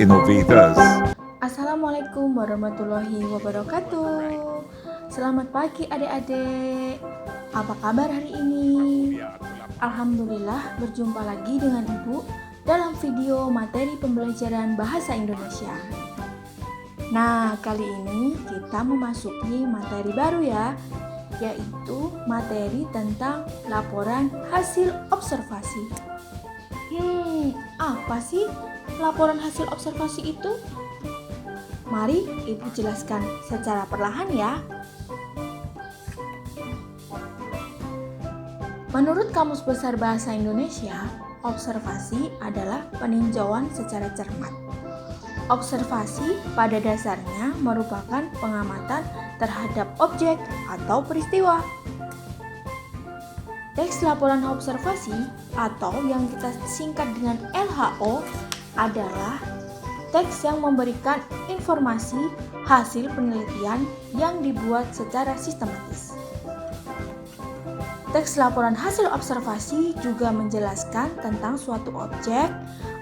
innovators. Assalamualaikum warahmatullahi wabarakatuh. Selamat pagi adik-adik. Apa kabar hari ini? Alhamdulillah berjumpa lagi dengan Ibu dalam video materi pembelajaran bahasa Indonesia. Nah, kali ini kita memasuki materi baru ya, yaitu materi tentang laporan hasil observasi. Apa sih laporan hasil observasi itu? Mari Ibu jelaskan secara perlahan ya. Menurut Kamus Besar Bahasa Indonesia, observasi adalah peninjauan secara cermat. Observasi pada dasarnya merupakan pengamatan terhadap objek atau peristiwa. Teks laporan observasi atau yang kita singkat dengan LHO adalah teks yang memberikan informasi hasil penelitian yang dibuat secara sistematis. Teks laporan hasil observasi juga menjelaskan tentang suatu objek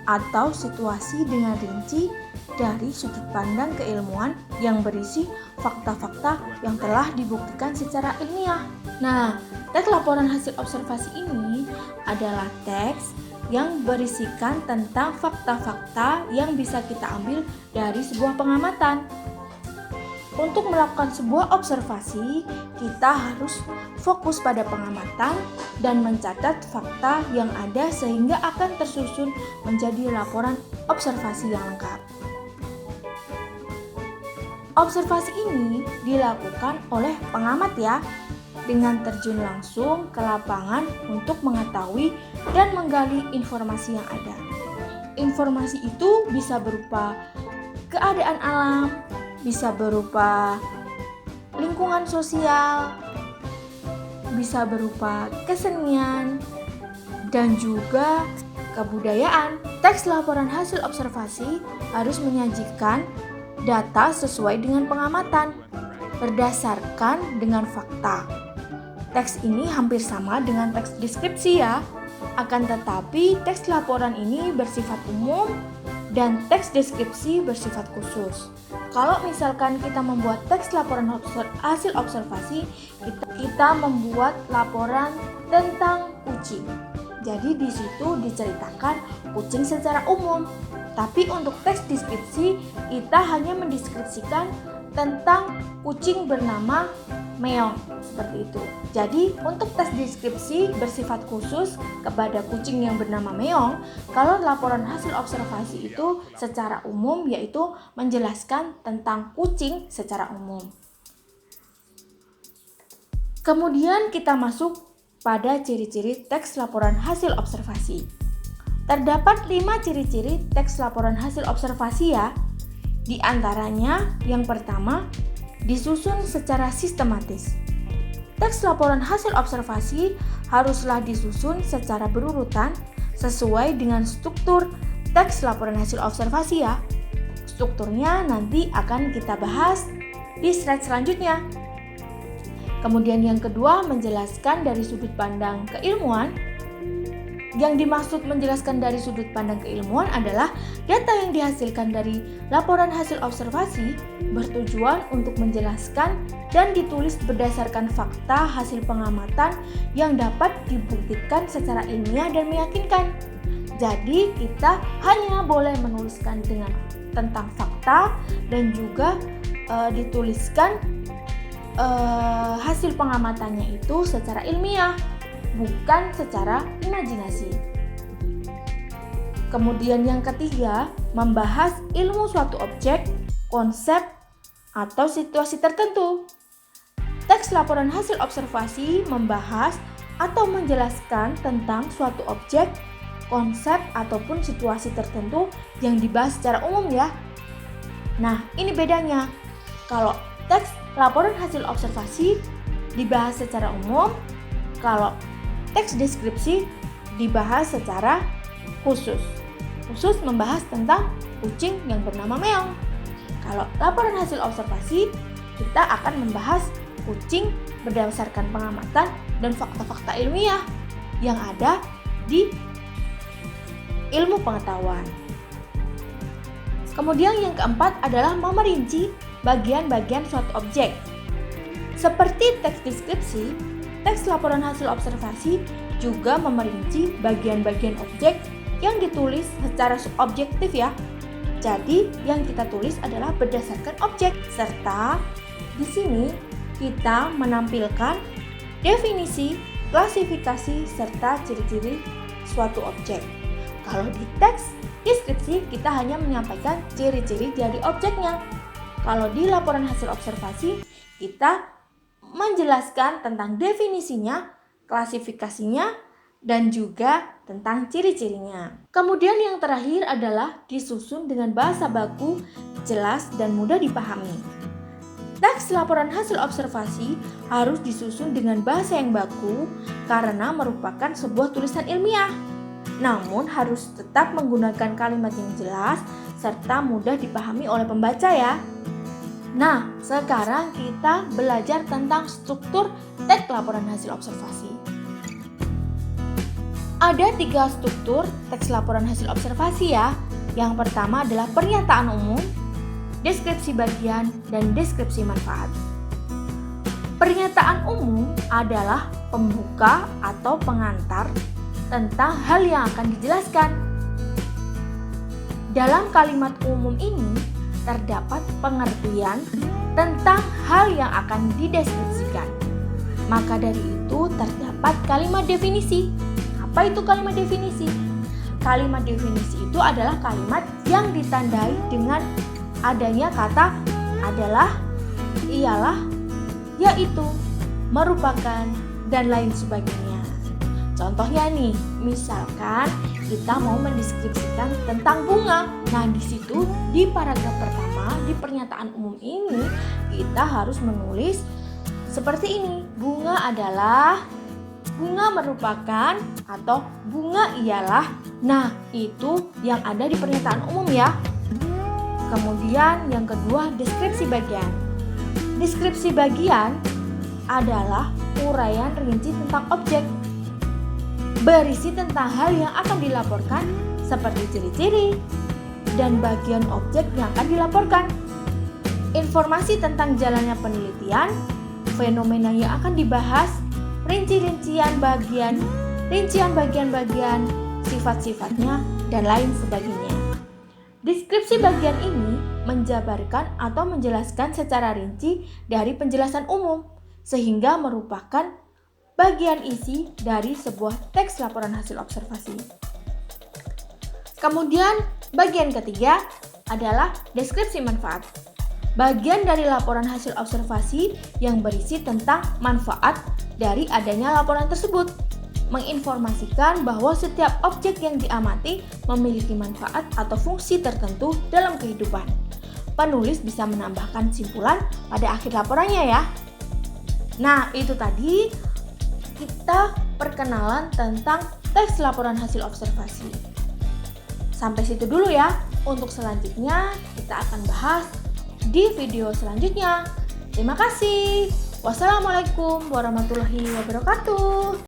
atau situasi dengan rinci dari sudut pandang keilmuan yang berisi fakta-fakta yang telah dibuktikan secara ilmiah. Nah, teks laporan hasil observasi ini adalah teks yang berisikan tentang fakta-fakta yang bisa kita ambil dari sebuah pengamatan. Untuk melakukan sebuah observasi, kita harus fokus pada pengamatan dan mencatat fakta yang ada sehingga akan tersusun menjadi laporan observasi yang lengkap. Observasi ini dilakukan oleh pengamat ya, dengan terjun langsung ke lapangan untuk mengetahui dan menggali informasi yang ada. Informasi itu bisa berupa keadaan alam, bisa berupa lingkungan sosial, bisa berupa kesenian, dan juga kebudayaan. Teks laporan hasil observasi harus menyajikan data sesuai dengan pengamatan, berdasarkan dengan fakta. Teks ini hampir sama dengan teks deskripsi ya, akan tetapi teks laporan ini bersifat umum dan teks deskripsi bersifat khusus. Kalau misalkan kita membuat teks laporan hasil observasi, kita membuat laporan tentang kucing. Jadi di situ diceritakan kucing secara umum. Tapi untuk teks deskripsi, kita hanya mendeskripsikan tentang kucing bernama Meong, seperti itu. Jadi untuk teks deskripsi bersifat khusus kepada kucing yang bernama Meong. Kalau laporan hasil observasi itu secara umum, yaitu menjelaskan tentang kucing secara umum. Kemudian kita masuk pada ciri-ciri teks laporan hasil observasi. Terdapat 5 ciri-ciri teks laporan hasil observasi ya. Di antaranya, yang pertama, disusun secara sistematis. Teks laporan hasil observasi haruslah disusun secara berurutan sesuai dengan struktur teks laporan hasil observasi ya. Strukturnya nanti akan kita bahas di slide selanjutnya. Kemudian yang kedua, menjelaskan dari sudut pandang keilmuan. Yang dimaksud menjelaskan dari sudut pandang keilmuan adalah data yang dihasilkan dari laporan hasil observasi bertujuan untuk menjelaskan dan ditulis berdasarkan fakta hasil pengamatan yang dapat dibuktikan secara ilmiah dan meyakinkan. Jadi kita hanya boleh menuliskan tentang fakta dan juga dituliskan hasil pengamatannya itu secara ilmiah, bukan secara imajinasi. Kemudian yang ketiga, membahas ilmu suatu objek, konsep, atau situasi tertentu. Teks laporan hasil observasi membahas atau menjelaskan tentang suatu objek, konsep, ataupun situasi tertentu yang dibahas secara umum ya. Nah, ini bedanya. Kalau teks laporan hasil observasi dibahas secara umum, kalau teks deskripsi dibahas secara khusus. Khusus membahas tentang kucing yang bernama Meong. Kalau laporan hasil observasi, kita akan membahas kucing berdasarkan pengamatan dan fakta-fakta ilmiah yang ada di ilmu pengetahuan. Kemudian yang keempat adalah memerinci bagian-bagian suatu objek. Seperti teks deskripsi, teks laporan hasil observasi juga memerinci bagian-bagian objek yang ditulis secara subjektif ya. Jadi yang kita tulis adalah berdasarkan objek, serta di sini kita menampilkan definisi, klasifikasi, serta ciri-ciri suatu objek. Kalau di teks deskripsi kita hanya menyampaikan ciri-ciri dari objeknya. Kalau di laporan hasil observasi kita menjelaskan tentang definisinya, klasifikasinya, dan juga tentang ciri-cirinya. Kemudian yang terakhir adalah disusun dengan bahasa baku, jelas, dan mudah dipahami. Teks laporan hasil observasi harus disusun dengan bahasa yang baku karena merupakan sebuah tulisan ilmiah. Namun harus tetap menggunakan kalimat yang jelas serta mudah dipahami oleh pembaca ya. Nah, sekarang kita belajar tentang struktur teks laporan hasil observasi. Ada 3 struktur teks laporan hasil observasi ya. Yang pertama adalah pernyataan umum, deskripsi bagian, dan deskripsi manfaat. Pernyataan umum adalah pembuka atau pengantar tentang hal yang akan dijelaskan. Dalam kalimat umum ini terdapat pengertian tentang hal yang akan dideskripsikan. Maka dari itu terdapat kalimat definisi. Apa itu kalimat definisi? Kalimat definisi itu adalah kalimat yang ditandai dengan adanya kata adalah, ialah, yaitu, merupakan, dan lain sebagainya. Contohnya nih, misalkan kita mau mendeskripsikan tentang bunga. Nah, di situ di paragraf pertama di pernyataan umum ini kita harus menulis seperti ini. Bunga adalah, bunga merupakan, atau bunga ialah. Nah, itu yang ada di pernyataan umum ya. Kemudian yang kedua, deskripsi bagian. Deskripsi bagian adalah uraian rinci tentang objek. Berisi tentang hal yang akan dilaporkan seperti ciri-ciri dan bagian objek yang akan dilaporkan. Informasi tentang jalannya penelitian, fenomena yang akan dibahas, rincian bagian-bagian, sifat-sifatnya, dan lain sebagainya. Deskripsi bagian ini menjabarkan atau menjelaskan secara rinci dari penjelasan umum, sehingga merupakan bagian isi dari sebuah teks laporan hasil observasi. Kemudian bagian ketiga adalah deskripsi manfaat. Bagian dari laporan hasil observasi yang berisi tentang manfaat dari adanya laporan tersebut. Menginformasikan bahwa setiap objek yang diamati memiliki manfaat atau fungsi tertentu dalam kehidupan. Penulis bisa menambahkan simpulan pada akhir laporannya ya. Nah, itu tadi kita perkenalan tentang teks laporan hasil observasi. Sampai situ dulu ya. Untuk selanjutnya kita akan bahas di video selanjutnya. Terima kasih. Wassalamualaikum warahmatullahi wabarakatuh.